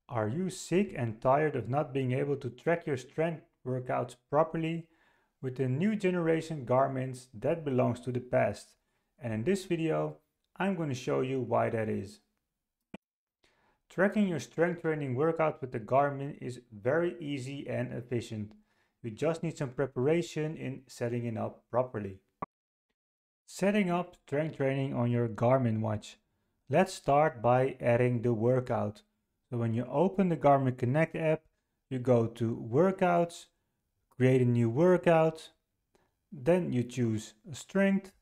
Are you sick and tired of not being able to track your strength workouts properly? With the new generation Garmin's, that belongs to the past. And in this video, I'm going to show you why that is. Tracking your strength training workout with the Garmin is very easy and efficient. You just need some preparation in setting it up properly. Setting up strength training on your Garmin watch. Let's start by adding the workout. So when you open the Garmin Connect app, you go to Workouts, create a new workout, then you choose strength,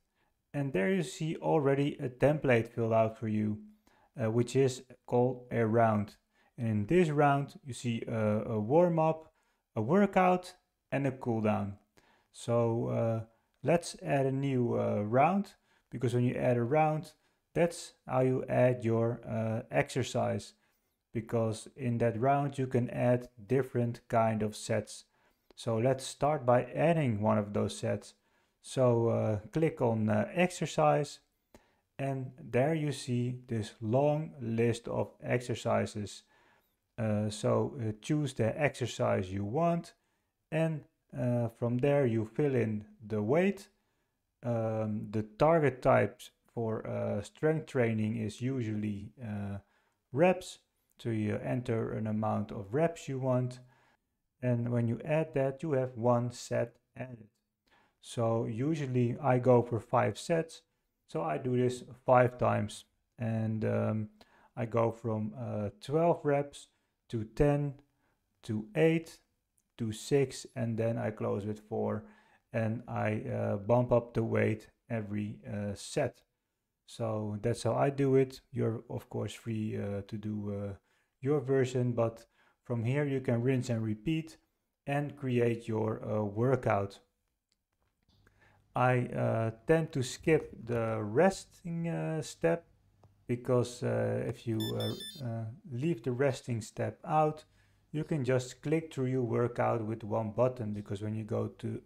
and there you see already a template filled out for you, which is called a round. And in this round, you see a warm-up, a workout, and a cool down. So let's add a new round, because when you add a round, that's how you add your exercise, because in that round you can add different kind of sets. So let's start by adding one of those sets. So click on exercise, and there you see this long list of exercises. So choose the exercise you want, and from there you fill in the weight. The target types for strength training is usually reps. So you enter an amount of reps you want, and when you add that, you have one set added. So usually I go for 5 sets, so I do this 5 times, and I go from 12 reps to 10 to 8 to 6, and then I close with 4, and I bump up the weight every set. So that's how I do it. You're of course free to do your version, but from here you can rinse and repeat and create your workout. I tend to skip the resting step, because if you leave the resting step out, you can just click through your workout with one button, because when you go to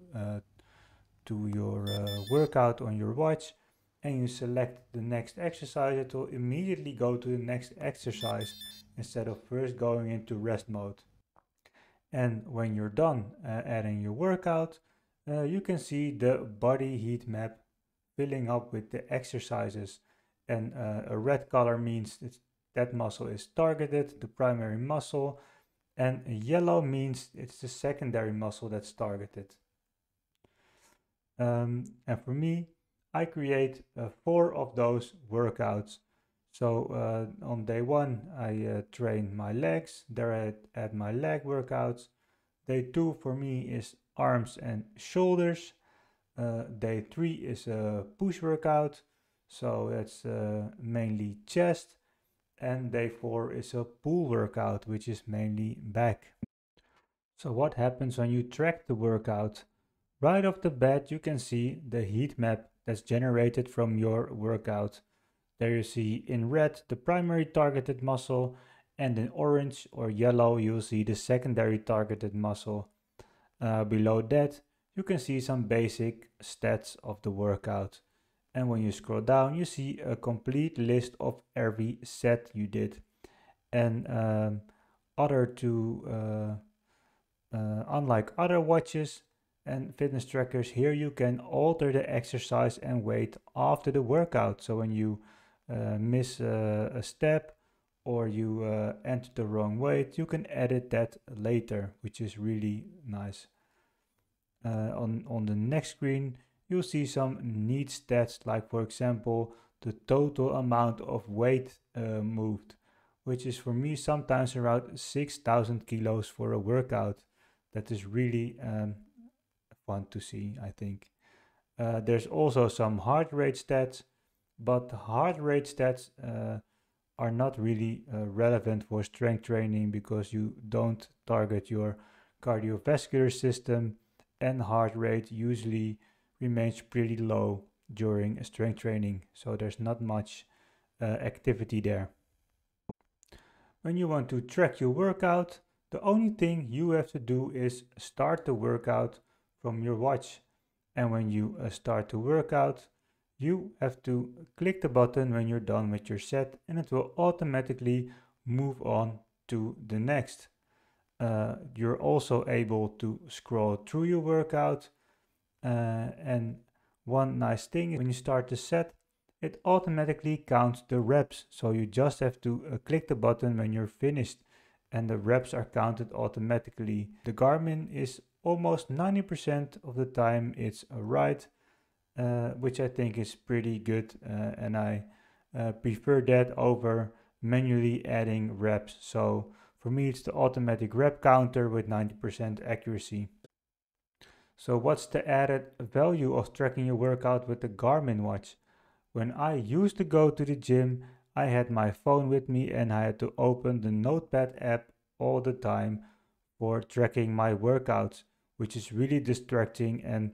your workout on your watch and you select the next exercise, it will immediately go to the next exercise instead of first going into rest mode. And when you're done adding your workout, you can see the body heat map filling up with the exercises. And a red color means that muscle is targeted, the primary muscle, and yellow means it's the secondary muscle that's targeted. And for me, I create 4 of those workouts. So on day 1, I train my legs. There I add my leg workouts. Day 2 for me is arms and shoulders. Day 3 is a push workout. So that's mainly chest. And day 4 is a pull workout, which is mainly back. So what happens when you track the workout? Right off the bat, you can see the heat map that's generated from your workout. There you see in red the primary targeted muscle, and in orange or yellow you'll see the secondary targeted muscle. Below that you can see some basic stats of the workout. And when you scroll down, you see a complete list of every set you did. And unlike other watches and fitness trackers, here you can alter the exercise and weight after the workout. So when you miss a step or you enter the wrong weight, you can edit that later, which is really nice. On the next screen, you'll see some neat stats, like for example the total amount of weight moved, which is for me sometimes around 6,000 kilos for a workout. That is really fun to see, I think. There's also some heart rate stats, but heart rate stats are not really relevant for strength training, because you don't target your cardiovascular system, and heart rate usually remains pretty low during strength training, so there's not much activity there. When you want to track your workout, the only thing you have to do is start the workout from your watch. And when you start the workout, you have to click the button when you're done with your set, and it will automatically move on to the next. You're also able to scroll through your workout, and one nice thing is when you start the set, it automatically counts the reps, so you just have to click the button when you're finished and the reps are counted automatically. The Garmin is almost 90% of the time it's right, which I think is pretty good, and I prefer that over manually adding reps. So for me it's the automatic rep counter with 90% accuracy. So what's the added value of tracking your workout with the Garmin watch? When I used to go to the gym, I had my phone with me and I had to open the Notepad app all the time for tracking my workouts, which is really distracting and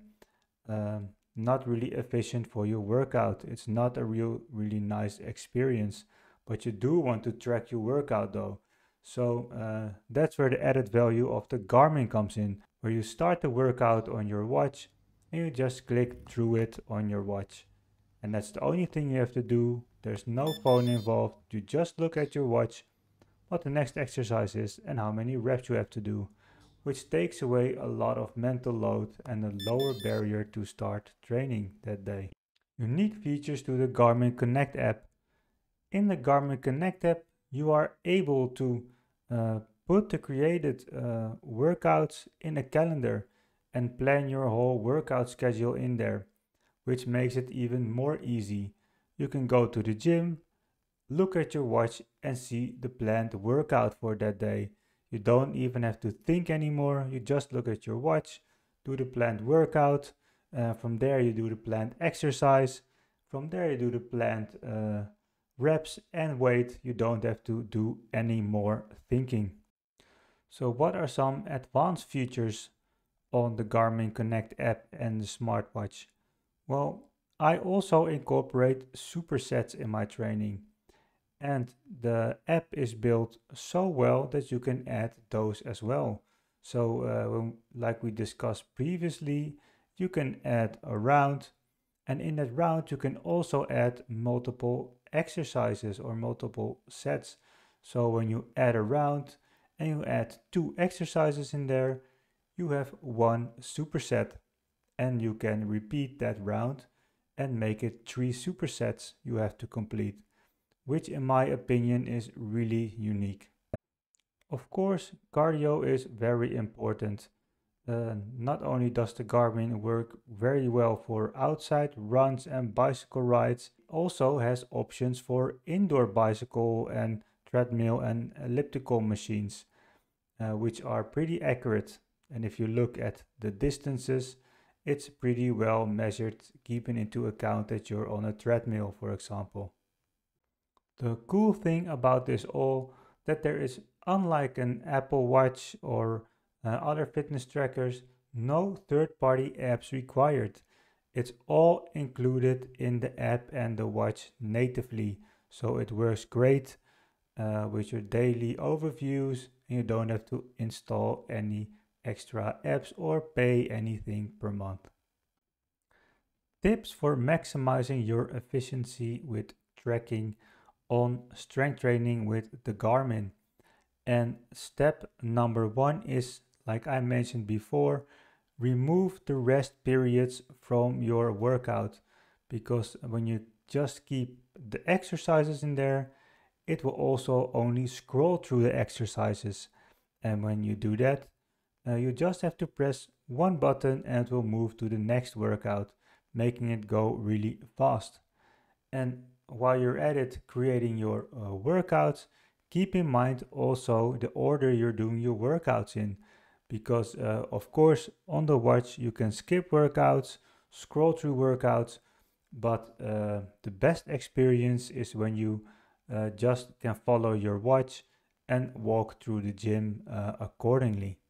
not really efficient for your workout. It's not a really nice experience, but you do want to track your workout though. So that's where the added value of the Garmin comes in, where you start the workout on your watch and you just click through it on your watch. And that's the only thing you have to do. There's no phone involved. You just look at your watch, what the next exercise is and how many reps you have to do, which takes away a lot of mental load and a lower barrier to start training that day. Unique features to the Garmin Connect app. In the Garmin Connect app, you are able to put the created workouts in a calendar and plan your whole workout schedule in there, which makes it even more easy. You can go to the gym, look at your watch and see the planned workout for that day. You don't even have to think anymore. You just look at your watch, do the planned workout. From there you do the planned exercise. From there you do the planned reps and weight. You don't have to do any more thinking. So what are some advanced features on the Garmin Connect app and the smartwatch? Well, I also incorporate supersets in my training, and the app is built so well that you can add those as well. So like we discussed previously, you can add a round, and in that round you can also add multiple exercises or multiple sets. So when you add a round and you add 2 exercises in there, you have 1 superset, and you can repeat that round and make it 3 supersets you have to complete, which in my opinion is really unique. Of course, cardio is very important. Not only does the Garmin work very well for outside runs and bicycle rides, it also has options for indoor bicycle and treadmill and elliptical machines, which are pretty accurate. And if you look at the distances, it's pretty well measured, keeping into account that you're on a treadmill, for example. The cool thing about this all, that there is, unlike an Apple Watch or other fitness trackers, no third-party apps required. It's all included in the app and the watch natively, so it works great with your daily overviews, and you don't have to install any extra apps or pay anything per month. Tips for maximizing your efficiency with tracking on strength training with the Garmin. And step number 1 is, like I mentioned before, remove the rest periods from your workout, because when you just keep the exercises in there, it will also only scroll through the exercises. And when you do that, you just have to press one button and it will move to the next workout, making it go really fast. And while you're at it creating your workouts, keep in mind also the order you're doing your workouts in, because of course on the watch you can skip workouts, scroll through workouts, but the best experience is when you just can follow your watch and walk through the gym accordingly.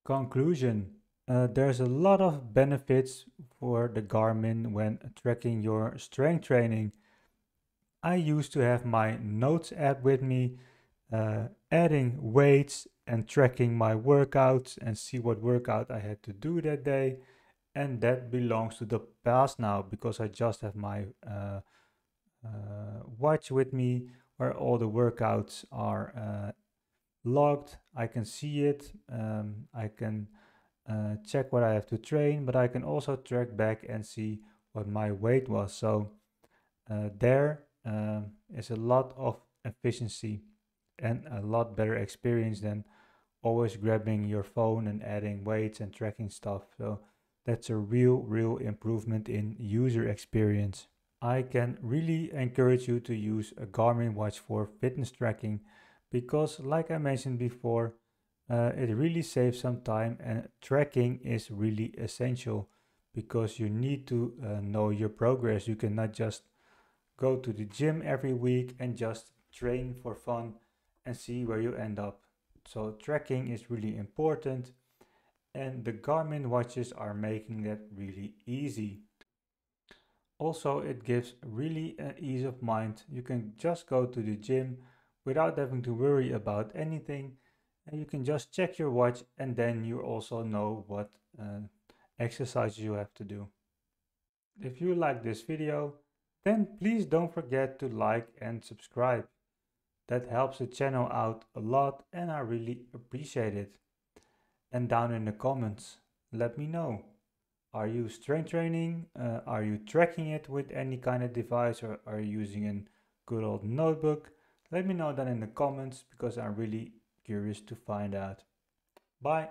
Conclusion. There's a lot of benefits for the Garmin when tracking your strength training. I used to have my notes app with me, adding weights and tracking my workouts and see what workout I had to do that day. And that belongs to the past now, because I just have my watch with me, where all the workouts are logged. I can see it. I can check what I have to train, but I can also track back and see what my weight was. So there is a lot of efficiency and a lot better experience than always grabbing your phone and adding weights and tracking stuff. So that's a real improvement in user experience. I can really encourage you to use a Garmin watch for fitness tracking because, like I mentioned before, it really saves some time, and tracking is really essential because you need to know your progress. You cannot just go to the gym every week and just train for fun and see where you end up. So tracking is really important, and the Garmin watches are making that really easy. Also, it gives really ease of mind. You can just go to the gym without having to worry about anything, and you can just check your watch, and then you also know what exercise you have to do. If you like this video, then please don't forget to like and subscribe. That helps the channel out a lot and I really appreciate it. And down in the comments, let me know. Are you strength training? Are you tracking it with any kind of device, or are you using a good old notebook? Let me know that in the comments because I'm really curious to find out. Bye.